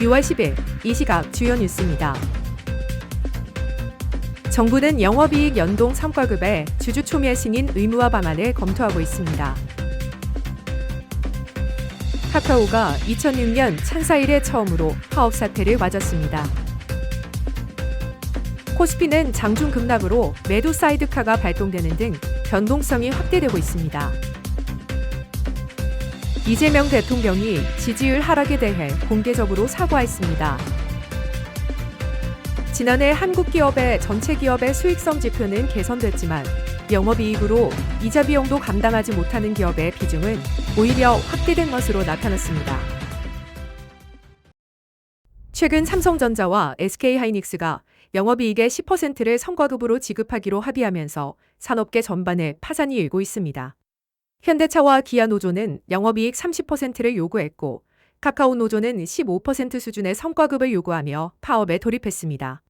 6월 10일 이 시각 주요 뉴스입니다. 정부는 영업이익 연동 성과급의 주주 초미의 승인 의무화 방안을 검토하고 있습니다. 카카오가 2006년 창사 이래 처음으로 파업 사태를 맞았습니다. 코스피는 장중 급락으로 매도 사이드카가 발동되는 등 변동성이 확대되고 있습니다. 이재명 대통령이 지지율 하락에 대해 공개적으로 사과했습니다. 지난해 한국 기업의 전체 기업의 수익성 지표는 개선됐지만 영업이익으로 이자 비용도 감당하지 못하는 기업의 비중은 오히려 확대된 것으로 나타났습니다. 최근 삼성전자와 SK하이닉스가 영업이익의 10%를 성과급으로 지급하기로 합의하면서 산업계 전반에 파산이 일고 있습니다. 현대차와 기아노조는 영업이익 30%를 요구했고 카카오 노조는 15% 수준의 성과급을 요구하며 파업에 돌입했습니다.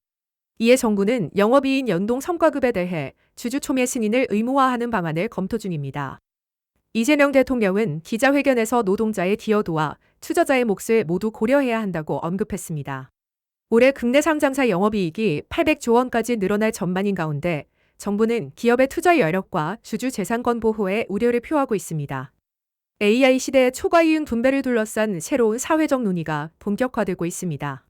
이에 정부는 영업이익 연동 성과급에 대해 주주 초미 승인을 의무화하는 방안을 검토 중입니다. 이재명 대통령은 기자회견에서 노동자의 기여도와 투자자의 몫을 모두 고려해야 한다고 언급했습니다. 올해 국내 상장사 영업이익이 800조 원까지 늘어날 전망인 가운데 정부는 기업의 투자 여력과 주주 재산권 보호에 우려를 표하고 있습니다. AI 시대의 초과이윤 분배를 둘러싼 새로운 사회적 논의가 본격화되고 있습니다.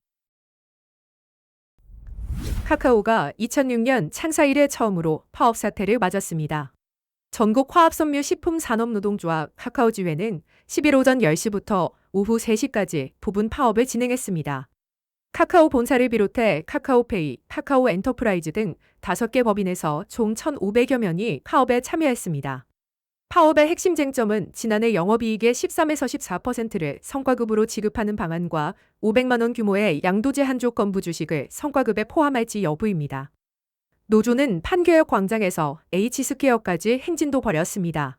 카카오가 2006년 창사 이래 처음으로 파업 사태를 맞았습니다. 전국 화합섬유식품산업노동조합 카카오지회는 10일 오전 10시부터 오후 3시까지 부분 파업을 진행했습니다. 카카오 본사를 비롯해 카카오페이, 카카오 엔터프라이즈 등 5개 법인에서 총 1,500여 명이 파업에 참여했습니다. 파업의 핵심 쟁점은 지난해 영업이익의 13에서 14%를 성과급으로 지급하는 방안과 500만 원 규모의 양도제 한조 건부 주식을 성과급에 포함할지 여부입니다. 노조는 판교역 광장에서 H스퀘어까지 행진도 벌였습니다.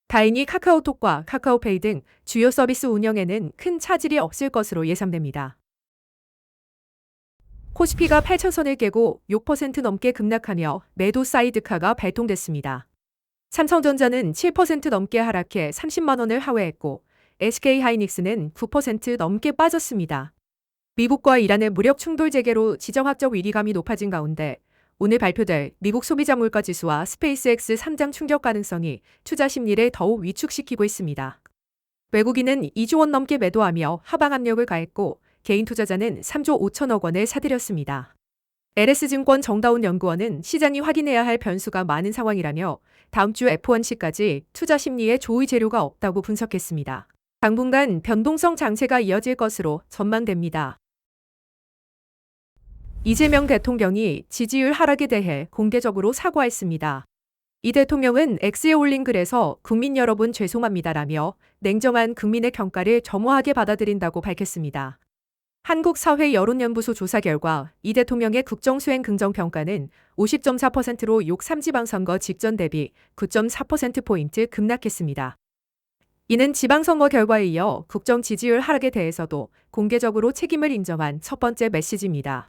다행히 카카오톡과 카카오페이 등 주요 서비스 운영에는 큰 차질이 없을 것으로 예상됩니다. 코스피가 8,000선을 깨고 6% 넘게 급락하며 매도 사이드카가 발동됐습니다. 삼성전자는 7% 넘게 하락해 30만 원을 하회했고 SK하이닉스는 9% 넘게 빠졌습니다. 미국과 이란의 무력 충돌 재개로 지정학적 위기감이 높아진 가운데 오늘 발표될 미국 소비자 물가 지수와 스페이스X 상장 충격 가능성이 투자 심리를 더욱 위축시키고 있습니다. 외국인은 2조 원 넘게 매도하며 하방 압력을 가했고 개인 투자자는 3조 5천억 원을 사들였습니다. LS증권 정다운 연구원은 시장이 확인해야 할 변수가 많은 상황이라며 다음 주 FOMC까지 투자 심리에 조의 재료가 없다고 분석했습니다. 당분간 변동성 장세가 이어질 것으로 전망됩니다. 이재명 대통령이 지지율 하락에 대해 공개적으로 사과했습니다. 이 대통령은 X에 올린 글에서 국민 여러분 죄송합니다라며 냉정한 국민의 평가를 겸허하게 받아들인다고 밝혔습니다. 한국사회여론연구소 조사 결과 이 대통령의 국정수행 긍정평가는 50.4%로 3지방선거 직전 대비 9.4%포인트 급락했습니다. 이는 지방선거 결과에 이어 국정 지지율 하락에 대해서도 공개적으로 책임을 인정한 첫 번째 메시지입니다.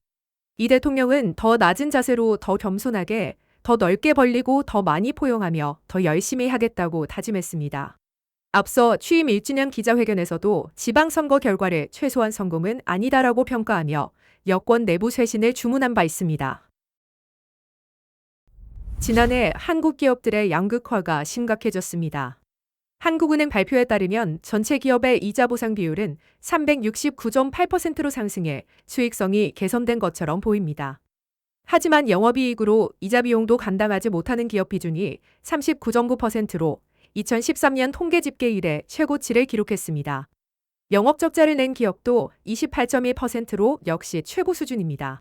이 대통령은 더 낮은 자세로 더 겸손하게, 더 넓게 벌리고 더 많이 포용하며 더 열심히 하겠다고 다짐했습니다. 앞서 취임 1주년 기자회견에서도 지방선거 결과를 최소한 성공은 아니다라고 평가하며 여권 내부 쇄신을 주문한 바 있습니다. 지난해 한국 기업들의 양극화가 심각해졌습니다. 한국은행 발표에 따르면 전체 기업의 이자 보상 비율은 369.8%로 상승해 수익성이 개선된 것처럼 보입니다. 하지만 영업이익으로 이자 비용도 감당하지 못하는 기업 비중이 39.9%로 2013년 통계 집계 이래 최고치를 기록했습니다. 영업적자를 낸 기업도 28.1%로 역시 최고 수준입니다.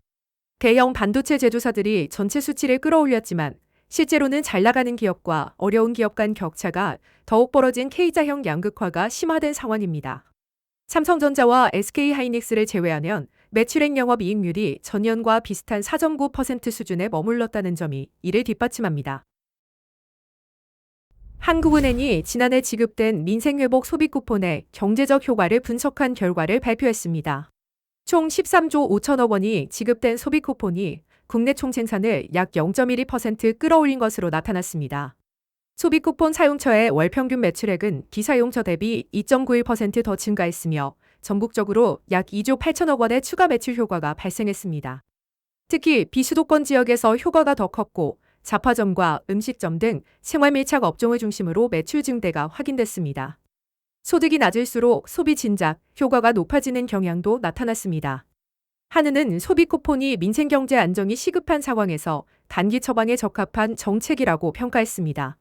대형 반도체 제조사들이 전체 수치를 끌어올렸지만 실제로는 잘 나가는 기업과 어려운 기업 간 격차가 더욱 벌어진 K자형 양극화가 심화된 상황입니다. 삼성전자와 SK하이닉스를 제외하면 매출액 영업이익률이 전년과 비슷한 4.9% 수준에 머물렀다는 점이 이를 뒷받침합니다. 한국은행이 지난해 지급된 민생회복 소비 쿠폰의 경제적 효과를 분석한 결과를 발표했습니다. 총 13조 5천억 원이 지급된 소비 쿠폰이 국내 총생산을 약 0.12% 끌어올린 것으로 나타났습니다. 소비 쿠폰 사용처의 월 평균 매출액은 비사용처 대비 2.91% 더 증가했으며 전국적으로 약 2조 8천억 원의 추가 매출 효과가 발생했습니다. 특히 비수도권 지역에서 효과가 더 컸고 잡화점과 음식점 등 생활밀착 업종을 중심으로 매출 증대가 확인됐습니다. 소득이 낮을수록 소비 진작 효과가 높아지는 경향도 나타났습니다. 한은은 소비 쿠폰이 민생 경제 안정이 시급한 상황에서 단기 처방에 적합한 정책이라고 평가했습니다.